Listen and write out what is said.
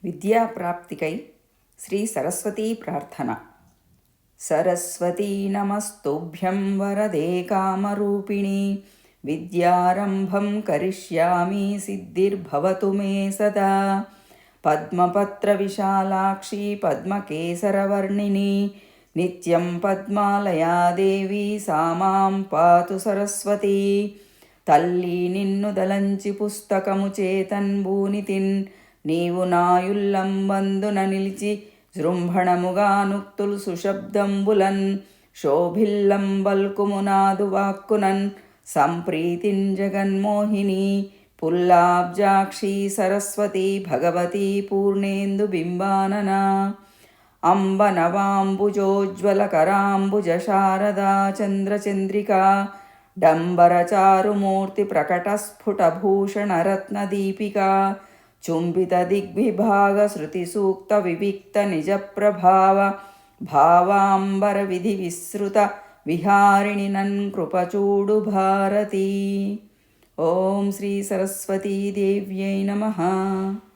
విద్యాప్రాప్తికై శ్రీ సరస్వతీ ప్రార్థన. సరస్వతీ నమస్తుభ్యం వరదే కామరూపిణి విద్యారంభం కరిష్యామి సిద్ధిర్భవతు మే సదా. పద్మపత్ర విశాలాక్షి పద్మకేసరవర్ణిని నిత్యం పద్మాలయా దేవి సా మాం పాతు సరస్వతి. తల్లి నిన్ను దలంచి పుస్తకము చేతన్బూనితిన్ నీవు నాయుల్లంబందున నిలిచి జృంభణముగా నుక్తులు సుశబ్దంబులన్ శోభిల్లంబల్కుమునాదు వాక్కునన్ సంప్రీతిన్ జగన్మోహిని పుల్లాబ్జాక్షి సరస్వతి భగవతి పూర్ణేందు బింబానన. అంబనవాంబుజోజ్వలకరాంబుజ శారదా చంద్రచంద్రికా డంబరచారుమూర్తి ప్రకటస్ఫుటభూషణరత్నదీపికా చుంబిత దిగ్విభాగ శృతి సూక్త వివిక్త నిజ ప్రభావ భావాంబర విధి విస్తృత విహారిణి నన్ కృపచూడు భారతి. ఓం శ్రీ సరస్వతీ దేవ్యై నమః.